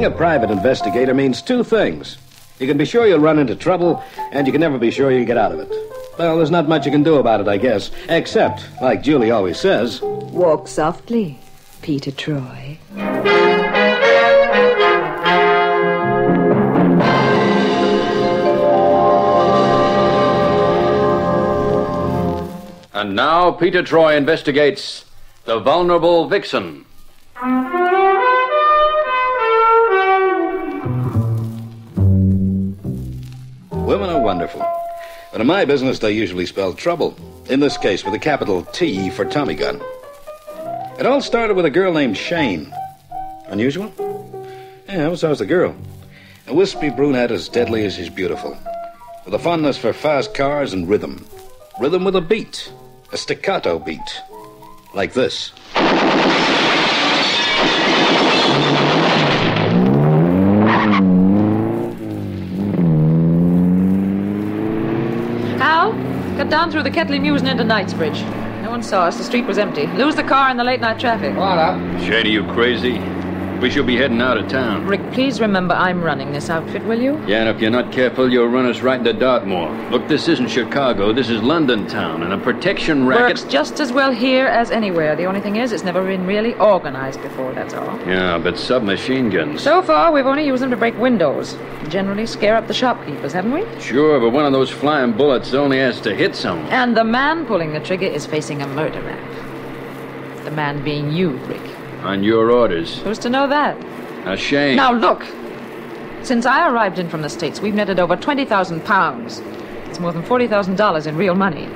Being a private investigator means two things. You can be sure you'll run into trouble, and you can never be sure you'll get out of it. Well, there's not much you can do about it, I guess. Except, like Julie always says... Walk softly, Peter Troy. And now Peter Troy investigates the vulnerable Vixen. Women are wonderful. But in my business, they usually spell trouble. In this case, with a capital T for Tommy gun. It all started with a girl named Shane. Unusual? Yeah, so was the girl. A wispy brunette as deadly as she's beautiful. With a fondness for fast cars and rhythm. Rhythm with a beat. A staccato beat. Like this. Hal, cut down through the Ketley Mews and into Knightsbridge. No one saw us. The street was empty. Lose the car in the late-night traffic. What up? Shane, are you crazy? We should be heading out of town. Rick, please remember I'm running this outfit, will you? Yeah, and if you're not careful, you'll run us right into Dartmoor. Look, this isn't Chicago. This is London town, and a protection racket... Works just as well here as anywhere. The only thing is, it's never been really organized before, that's all. Yeah, but submachine guns. So far, we've only used them to break windows. Generally scare up the shopkeepers, haven't we? Sure, but one of those flying bullets only has to hit someone. And the man pulling the trigger is facing a murder rap. The man being you, Rick. On your orders. Who's to know that? Now, Shane... Now, look. Since I arrived in from the States, we've netted over 20,000 pounds. It's more than $40,000 in real money.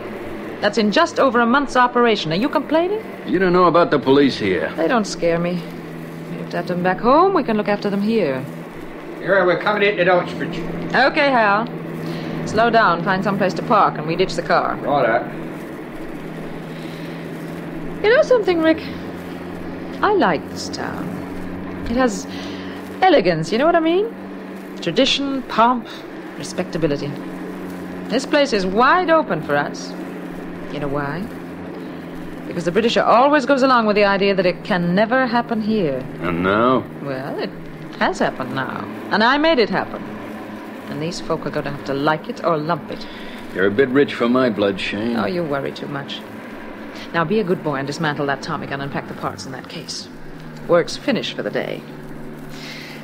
That's in just over a month's operation. Are you complaining? You don't know about the police here. They don't scare me. We looked after them back home. We can look after them here. Here, we're coming into Oxford. Okay, Hal. Slow down, find some place to park, and we ditch the car. Right. You know something, Rick? I like this town. It has elegance, you know what I mean? Tradition, pomp, respectability. This place is wide open for us. You know why? Because the Britisher always goes along with the idea that it can never happen here. And now? Well, it has happened now. And I made it happen. And these folk are going to have to like it or lump it. You're a bit rich for my blood, Shane. Oh, you worry too much. Now be a good boy and dismantle that Tommy gun and pack the parts in that case. Work's finished for the day.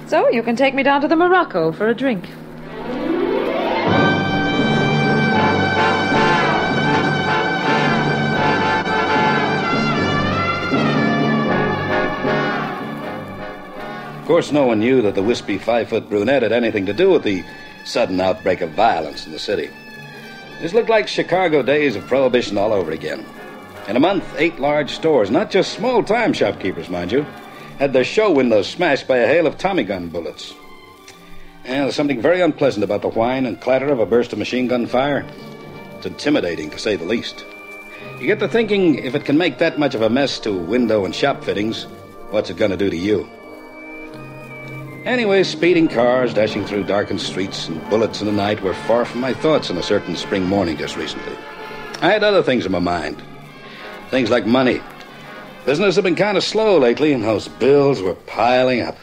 So you can take me down to the Morocco for a drink. Of course, no one knew that the wispy 5-foot brunette had anything to do with the sudden outbreak of violence in the city. This looked like Chicago days of Prohibition all over again. In a month, 8 large stores, not just small-time shopkeepers, mind you, had their show windows smashed by a hail of Tommy gun bullets. And there's something very unpleasant about the whine and clatter of a burst of machine gun fire. It's intimidating, to say the least. You get to thinking, if it can make that much of a mess to window and shop fittings, what's it going to do to you? Anyway, speeding cars, dashing through darkened streets, and bullets in the night were far from my thoughts on a certain spring morning just recently. I had other things in my mind. Things like money. Business had been kind of slow lately, and those bills were piling up.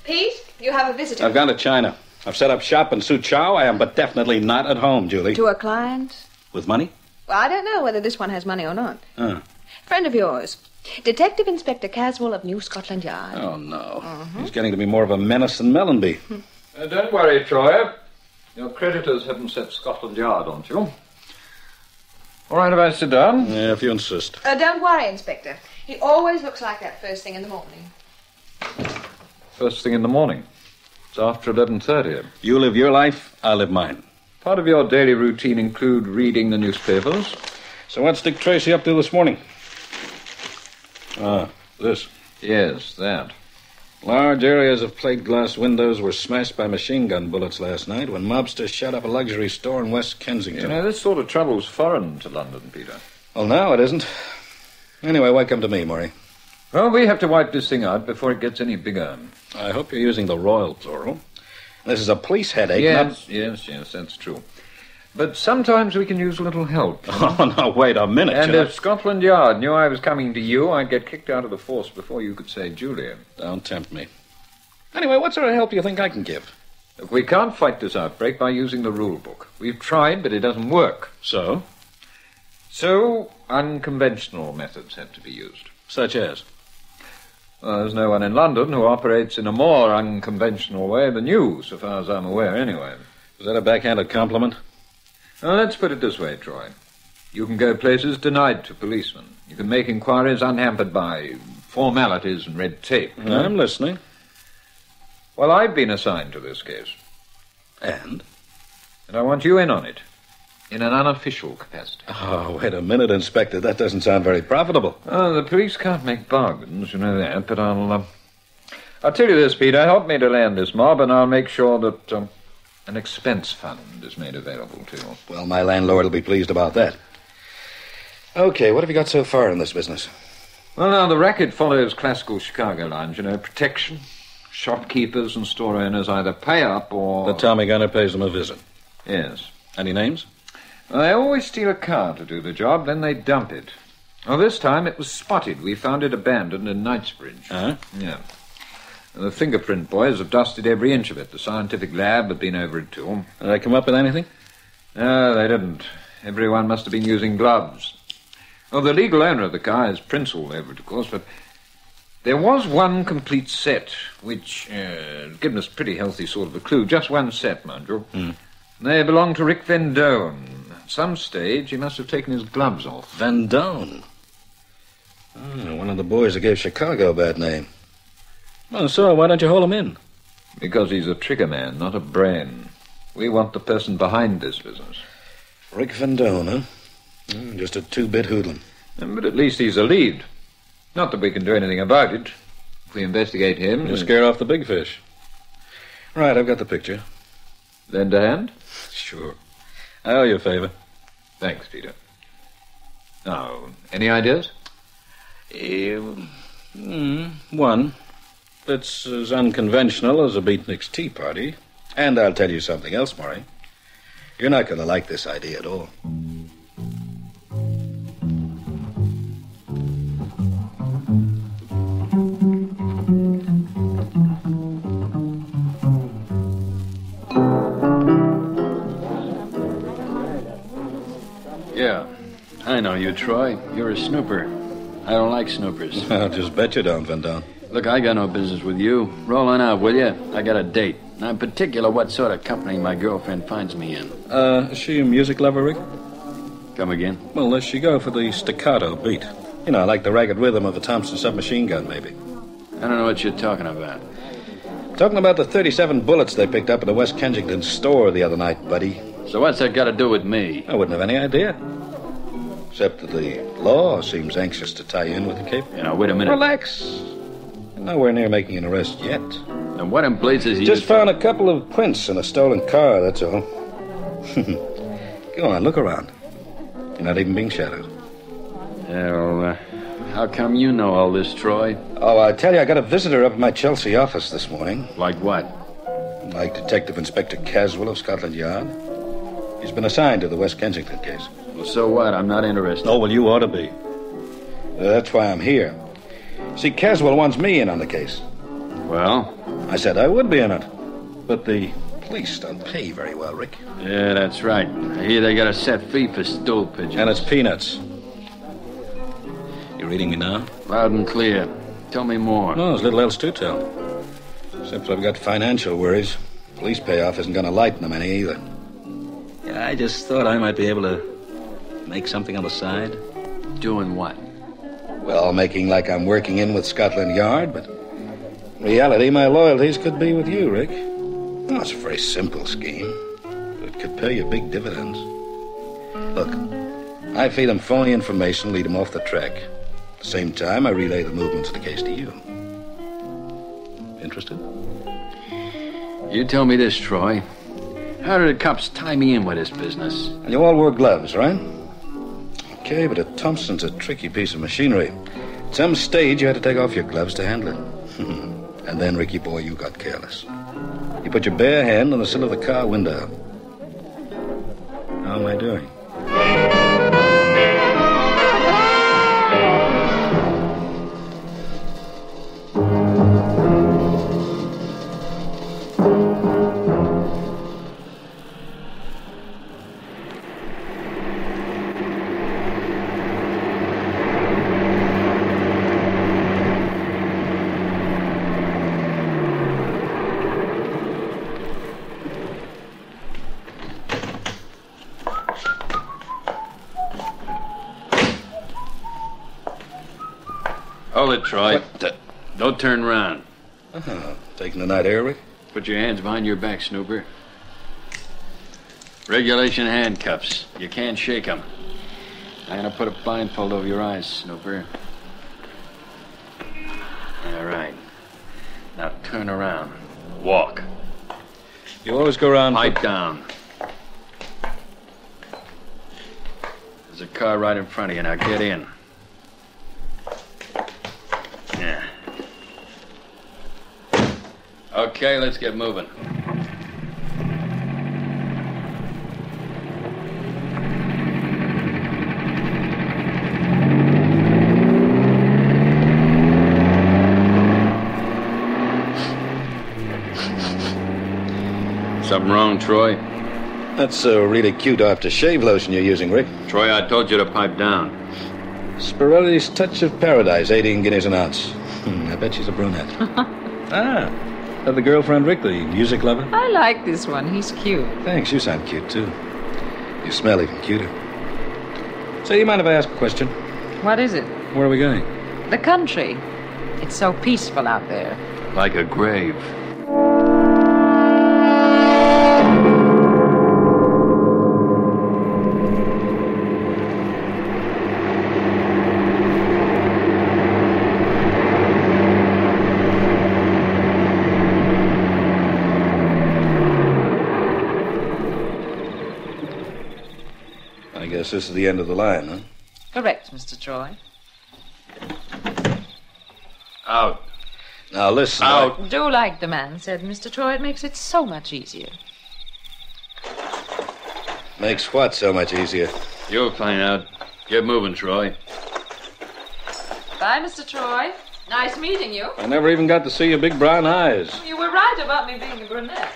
Pete, you have a visitor. I've gone to China. I've set up shop in Suzhou. I am but definitely not at home, Julie. To a client? With money? Well, I don't know whether this one has money or not. Friend of yours. Detective Inspector Caswell of New Scotland Yard. Oh, no. He's getting to be more of a menace than Mellenby. Don't worry, Troy. Your creditors haven't set Scotland Yard, aren't you? All right, if I sit down? Yeah, if you insist. Don't worry, Inspector. He always looks like that first thing in the morning. First thing in the morning. It's after 11:30. You live your life, I'll live mine. Part of your daily routine include reading the newspapers. So what's Dick Tracy up to this morning? This. Yes, that. Large areas of plate glass windows were smashed by machine gun bullets last night when mobsters shut up a luxury store in West Kensington. You know, this sort of trouble's foreign to London, Peter. Well, now it isn't. Anyway, why come to me, Murray? Well, we have to wipe this thing out before it gets any bigger. I hope you're using the royal plural. This is a police headache. Yes, that's true. But sometimes we can use a little help. Oh, now, wait a minute. And if Scotland Yard knew I was coming to you, I'd get kicked out of the force before you could say Julia. Don't tempt me. Anyway, what sort of help do you think I can give? Look, we can't fight this outbreak by using the rule book. We've tried, but it doesn't work. So? So, unconventional methods have to be used. Such as? Well, there's no one in London who operates in a more unconventional way than you, so far as I'm aware, anyway. Is that a backhanded compliment? Now, let's put it this way, Troy. You can go places denied to policemen. You can make inquiries unhampered by formalities and red tape. I'm listening. Well, I've been assigned to this case. And? And I want you in on it. In an unofficial capacity. Oh, wait a minute, Inspector. That doesn't sound very profitable. Oh, the police can't make bargains, you know that, but I'll tell you this, Peter. Help me to land this mob, and I'll make sure that an expense fund is made available to you. Well, my landlord will be pleased about that. Okay, what have you got so far in this business? Well, now, the racket follows classical Chicago lines, you know, protection. Shopkeepers and store owners either pay up or... The Tommy gunner pays them a visit. Yes. Any names? Well, they always steal a car to do the job, then they dump it. Well, this time it was spotted. We found it abandoned in Knightsbridge. Huh? Yeah. The fingerprint boys have dusted every inch of it. The scientific lab have been over it, too. Did they come up with anything? No, they didn't. Everyone must have been using gloves. Well, the legal owner of the car has prints all over it, of course, but there was one complete set, which given us a pretty healthy sort of a clue. Just one set, mind you. They belonged to Rick Vendone. At some stage, he must have taken his gloves off. Vendone? Oh, one of the boys that gave Chicago a bad name. Well, so why don't you hold him in? Because he's a trigger man, not a brain. We want the person behind this business. Rick Vendone, huh? Just a two-bit hoodlum. But at least he's a lead. Not that we can do anything about it. If we investigate him... You scare off the big fish. Right, I've got the picture. Lend a hand? Sure. I owe you a favor. Thanks, Peter. Now, any ideas? One. It's as unconventional as a beatnik's tea party. And I'll tell you something else, Murray. You're not going to like this idea at all. Yeah, I know you, Troy. You're a snooper. I don't like snoopers. I'll just bet you don't, Vendone. Look, I got no business with you. Roll on out, will you? I got a date. Now, in particular, what sort of company my girlfriend finds me in. Is she a music lover, Rick? Come again? Well, does she go for the staccato beat? You know, like the ragged rhythm of a Thompson submachine gun, maybe. I don't know what you're talking about. Talking about the 37 bullets they picked up at the West Kensington store the other night, buddy. So what's that got to do with me? I wouldn't have any idea. Except that the law seems anxious to tie you in with the cape. You know, wait a minute. Relax. You're nowhere near making an arrest yet. And what in blazes you... Just found a couple of prints in a stolen car, that's all. Go on, look around. You're not even being shadowed. Yeah, well, how come you know all this, Troy? Oh, I tell you, I got a visitor up at my Chelsea office this morning. Like what? Like Detective Inspector Caswell of Scotland Yard. He's been assigned to the West Kensington case. Well, so what? I'm not interested. Oh, well, you ought to be. That's why I'm here. See, Caswell wants me in on the case. Well? I said I would be in it. But the police don't pay very well, Rick. Yeah, that's right. I hear they got a set fee for stool pigeons. And it's peanuts. You reading me now? Loud and clear. Tell me more. No, there's little else to tell. Except I've got financial worries. Police payoff isn't going to lighten them any either. Yeah, I just thought I might be able to make something on the side. Doing what? Well, making like I'm working in with Scotland Yard, but in reality, my loyalties could be with you, Rick. Oh, it's a very simple scheme, but it could pay you big dividends. Look, I feed them phony information, lead them off the track. At the same time, I relay the movements of the case to you. Interested? You tell me this, Troy. How did the cops tie me in with this business? And you all wore gloves, right? Okay, but a Thompson's a tricky piece of machinery. At some stage, you had to take off your gloves to handle it. And then, Ricky boy, you got careless. You put your bare hand on the sill of the car window. How am I doing? Hold it, Troy. Don't turn around. Taking the night air, Rick? Put your hands behind your back, Snooper. Regulation handcuffs. You can't shake them. I'm going to put a blindfold over your eyes, Snooper. All right. Now turn around. Walk. You always go around... Pipe down. There's a car right in front of you. Now get in. Yeah. Okay, let's get moving. Something wrong, Troy? That's a really cute aftershave lotion you're using, Rick. Troy, I told you to pipe down. Spirelli's Touch of Paradise, 18 guineas an ounce. I bet she's a brunette. The girlfriend, Rick, the music lover? I like this one. He's cute. Thanks, you sound cute, too. You smell even cuter. Say, do you mind if I ask a question? What is it? Where are we going? The country. It's so peaceful out there. Like a grave. I guess this is the end of the line, huh? Correct, Mr. Troy. Out. Now, listen. Out. Do like the man said, Mr. Troy. It makes it so much easier. Makes what so much easier? You'll find out. Get moving, Troy. Bye, Mr. Troy. Nice meeting you. I never even got to see your big brown eyes. You were right about me being a brunette.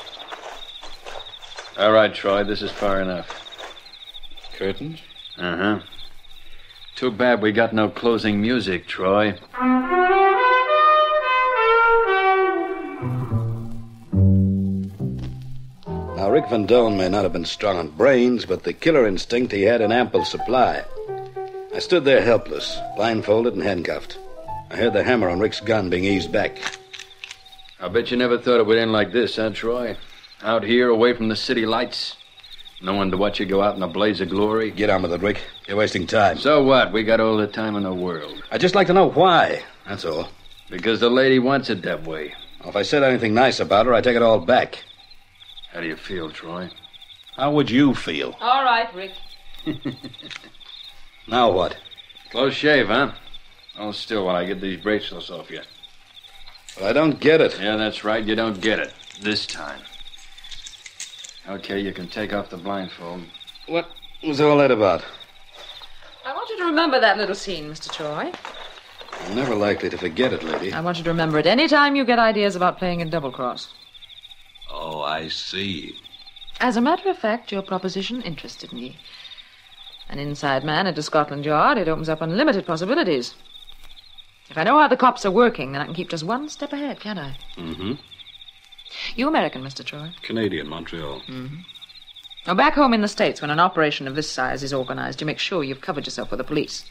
All right, Troy, this is far enough. Curtains? Uh-huh. Too bad we got no closing music, Troy. Now, Rick Van Doan may not have been strong on brains, but the killer instinct he had in ample supply. I stood there helpless, blindfolded and handcuffed. I heard the hammer on Rick's gun being eased back. I bet you never thought it would end like this, huh, Troy? Out here, away from the city lights. No one to watch you go out in a blaze of glory. Get on with it, Rick. You're wasting time. So what? We got all the time in the world. I'd just like to know why, that's all. Because the lady wants it that way. If I said anything nice about her, I take it all back. How do you feel, Troy? How would you feel? All right, Rick. Now what? Close shave, huh? Hold still while I get these bracelets off you. But I don't get it. Yeah, that's right. You don't get it. This time. Okay, you can take off the blindfold. What was all that about? I want you to remember that little scene, Mr. Troy. I'm never likely to forget it, lady. I want you to remember it any time you get ideas about playing a double-cross. Oh, I see. As a matter of fact, your proposition interested me. An inside man into Scotland Yard, it opens up unlimited possibilities. If I know how the cops are working, then I can keep just one step ahead, can't I? Mm-hmm. You American, Mr. Troy? Canadian, Montreal. Mm-hmm. Now, back home in the States, when an operation of this size is organized, you make sure you've covered yourself with the police.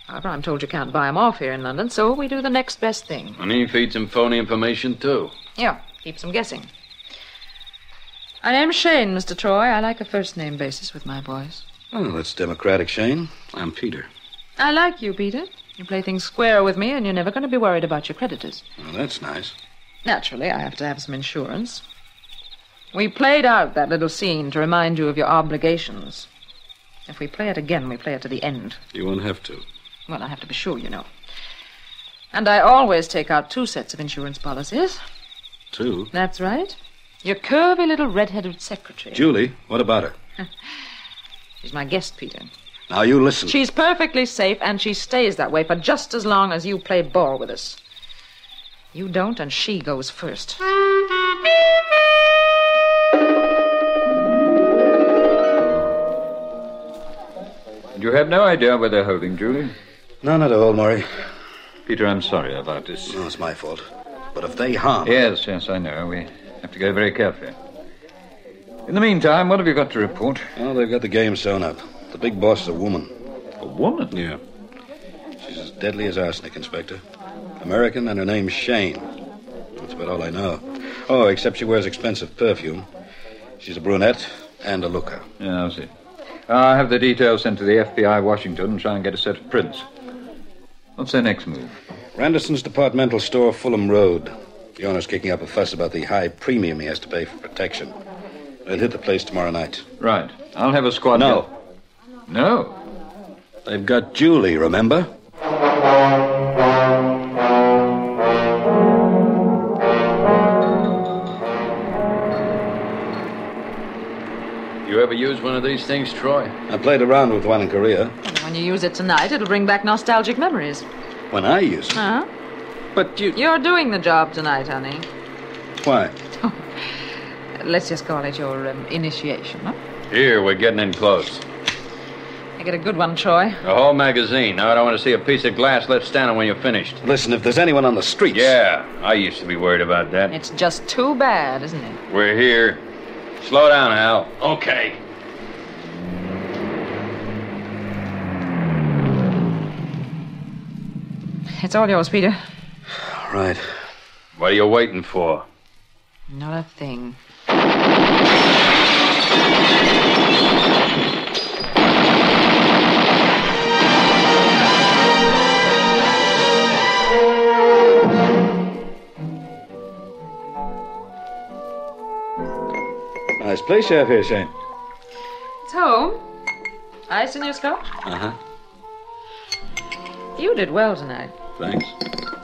However, I'm told you can't buy 'em off here in London, so we do the next best thing. And he feeds him phony information, too. Yeah, keeps them guessing. My name's Shane, Mr. Troy. I like a first-name basis with my boys. Oh, that's democratic, Shane. I'm Peter. I like you, Peter. You play things square with me, and you're never going to be worried about your creditors. Oh, that's nice. Naturally, I have to have some insurance. We played out that little scene to remind you of your obligations. If we play it again, we play it to the end. You won't have to. Well, I have to be sure, you know. And I always take out 2 sets of insurance policies. 2? That's right. Your curvy little red-headed secretary. Julie, what about her? She's my guest, Peter. Now, you listen. She's perfectly safe, and she stays that way for just as long as you play ball with us. You don't, and she goes first. You have no idea where they're holding, Julie? None at all, Murray. Peter, I'm sorry about this. No, it's my fault. But if they harm... Yes, I know. We have to go very carefully. In the meantime, what have you got to report? Oh, they've got the game sewn up. The big boss is a woman. A woman? Yeah. She's as deadly as arsenic, Inspector. American, and her name's Shane. That's about all I know. Oh, except she wears expensive perfume. She's a brunette and a looker. Yeah, I see. I'll have the details sent to the FBI Washington and try and get a set of prints. What's their next move? Randerson's departmental store, Fulham Road. The owner's kicking up a fuss about the high premium he has to pay for protection. They'll hit the place tomorrow night. Right. I'll have a squad... No. No? They've got Julie, remember? You ever use one of these things, Troy? I played around with one in Korea. When you use it tonight, it'll bring back nostalgic memories. When I use it? Uh-huh. But you... You're doing the job tonight, honey. Why? Let's just call it your initiation, huh? Here, we're getting in close. I get a good one, Troy. A whole magazine. Now, I don't want to see a piece of glass left standing when you're finished. Listen, if there's anyone on the streets... Yeah, I used to be worried about that. It's just too bad, isn't it? We're here. Slow down, Al. Okay. It's all yours, Peter. Right. What are you waiting for? Not a thing. Nice place you have here, Shane. It's home. Ice in your scotch? Uh-huh. You did well tonight. Thanks.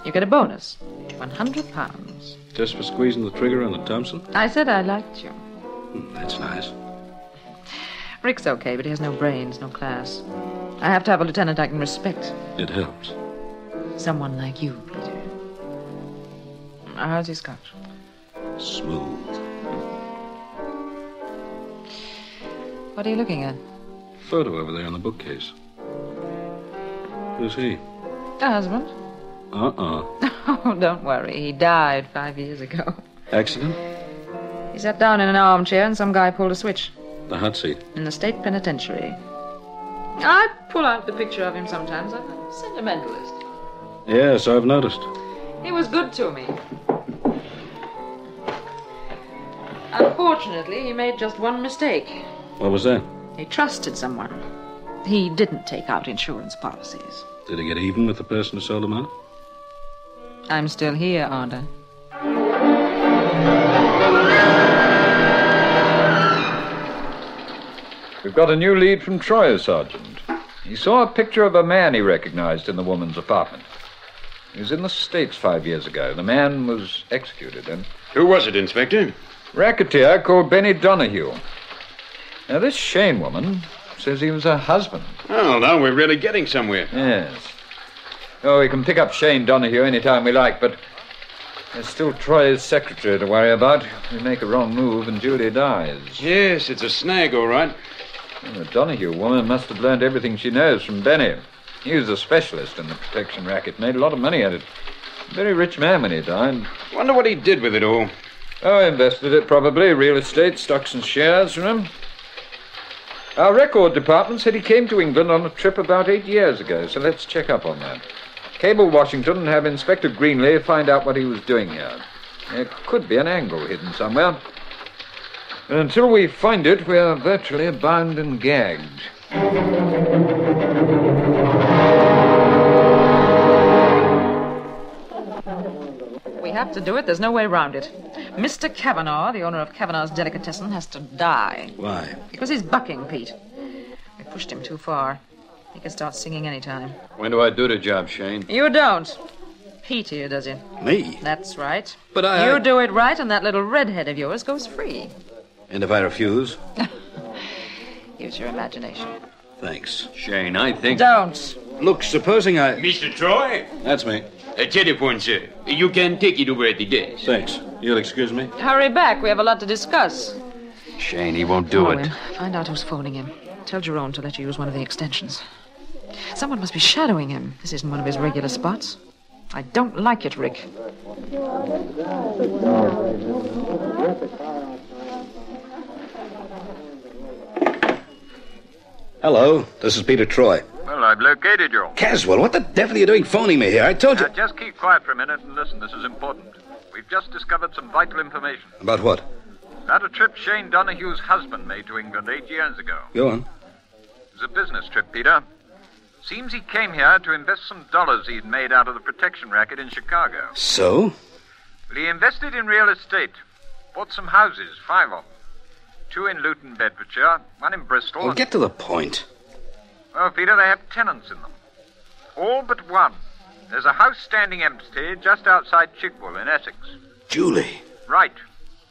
You get a bonus. £100. Just for squeezing the trigger on the Thompson? I said I liked you. That's nice. Rick's okay, but he has no brains, no class. I have to have a lieutenant I can respect. It helps. Someone like you, Peter. How's your scotch? Smooth. What are you looking at? Photo over there on the bookcase. Who's he? A husband. Uh-uh. Oh, don't worry. He died 5 years ago. Accident? He sat down in an armchair and some guy pulled a switch. The hot seat. In the state penitentiary. I pull out the picture of him sometimes. I'm a sentimentalist. Yes, I've noticed. He was good to me. Unfortunately, he made just one mistake. What was that? He trusted someone. He didn't take out insurance policies. Did he get even with the person who sold him out? I'm still here, aren't I? We've got a new lead from Troy, Sergeant. He saw a picture of a man he recognized in the woman's apartment. He was in the States 5 years ago. The man was executed, and... Who was it, Inspector? Racketeer called Benny Donahue. Now, this Shane woman says he was her husband. Oh, now we're really getting somewhere. Yes. Oh, we can pick up Shane Donahue any time we like, but there's still Troy's secretary to worry about. We make a wrong move and Julie dies. Yes, it's a snag, all right. Well, the Donahue woman must have learned everything she knows from Benny. He was a specialist in the protection racket, made a lot of money at it. Very rich man when he died. Wonder what he did with it all. Oh, invested it probably. Real estate, stocks and shares, you know. Our record department said he came to England on a trip about 8 years ago, so let's check up on that. Cable Washington and have Inspector Greenley find out what he was doing here. There could be an angle hidden somewhere. And until we find it, we are virtually bound and gagged. We have to do it. There's no way around it. Mr. Kavanaugh, the owner of Kavanaugh's Delicatessen, has to die. Why? Because he's bucking, Pete. We pushed him too far. He can start singing any time. When do I do the job, Shane? You don't. Pete here does it. Me? That's right. But I... You do it right, and that little redhead of yours goes free. And if I refuse? Use your imagination. Thanks. Shane, I think... Don't. Look, supposing I... Mr. Troy? That's me. A telephone, sir. You can take it over at the desk. Thanks. You'll excuse me? Hurry back. We have a lot to discuss. Shane, he won't do Follow it. him. Find out who's phoning him. Tell Jerome to let you use one of the extensions. Someone must be shadowing him. This isn't one of his regular spots. I don't like it, Rick. Hello, this is Peter Troy. Well, I've located you. Caswell, what the devil are you doing phoning me here? I told you... Just keep quiet for a minute and listen. This is important. We've just discovered some vital information. About what? About a trip Shane Donahue's husband made to England 8 years ago. Go on. It was a business trip, Peter. Seems he came here to invest some dollars he'd made out of the protection racket in Chicago. So? Well, he invested in real estate. Bought some houses, 5 of them. 2 in Luton, Bedfordshire, 1 in Bristol. Well, get to the point. Well, Peter, they have tenants in them. All but one. There's a house standing empty just outside Chigwell in Essex. Julie. Right.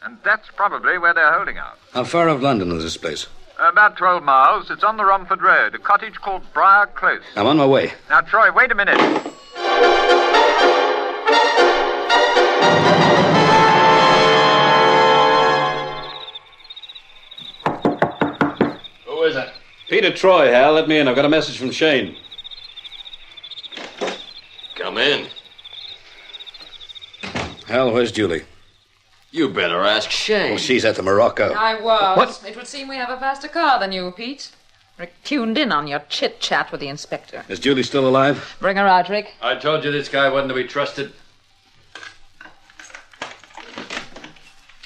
And that's probably where they're holding out. How far of London is this place? About 12 miles. It's on the Romford Road, a cottage called Briar Close. I'm on my way. Now, Troy, wait a minute. Who is it? Peter Troy, Hal. Let me in. I've got a message from Shane. Come in. Hal, where's Julie? You better ask Shane. Well, she's at the Morocco. I was. What? It would seem we have a faster car than you, Pete. Rick tuned in on your chit-chat with the inspector. Is Julie still alive? Bring her out, Rick. I told you this guy wasn't to be trusted.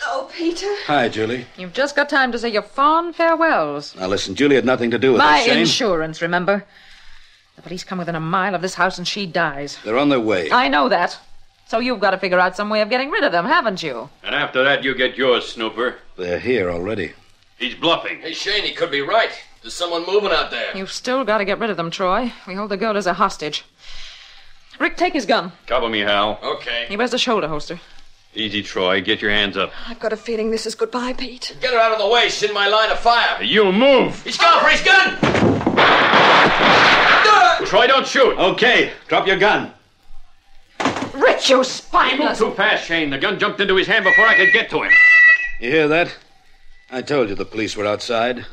Oh, Peter. Hi, Julie. You've just got time to say your fond farewells. Now, listen, Julie had nothing to do with My this, Shane. insurance, remember? The police come within a mile of this house and she dies. They're on their way. I know that. So you've got to figure out some way of getting rid of them, haven't you? And after that, you get yours, Snooper. They're here already. He's bluffing. Hey, Shane, he could be right. There's someone moving out there. You've still got to get rid of them, Troy. We hold the girl as a hostage. Rick, take his gun. Cover me, Hal. Okay. He wears a shoulder holster. Easy, Troy. Get your hands up. I've got a feeling this is goodbye, Pete. Get her out of the way. She's in my line of fire. You move! He's gone for his gun! Troy, don't shoot. Okay, drop your gun. Rick, you He moved spineless... too fast, Shane. The gun jumped into his hand before I could get to him. You hear that? I told you the police were outside.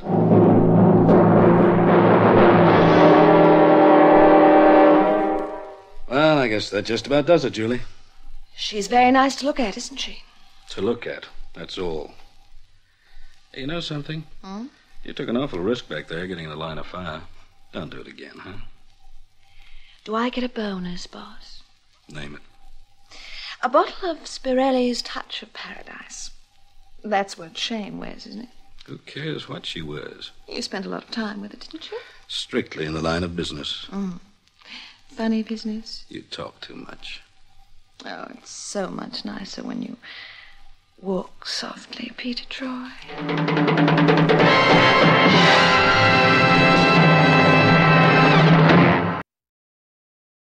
Well, I guess that just about does it, Julie. She's very nice to look at, isn't she? To look at, that's all. Hey, you know something? Hmm? You took an awful risk back there getting in the line of fire. Don't do it again, huh? Do I get a bonus, boss? Name it. A bottle of Spirelli's Touch of Paradise. That's what Shane wears, isn't it? Who cares what she wears? You spent a lot of time with it, didn't you? Strictly in the line of business. Funny business. You talk too much. Oh, it's so much nicer when you walk softly, Peter Troy.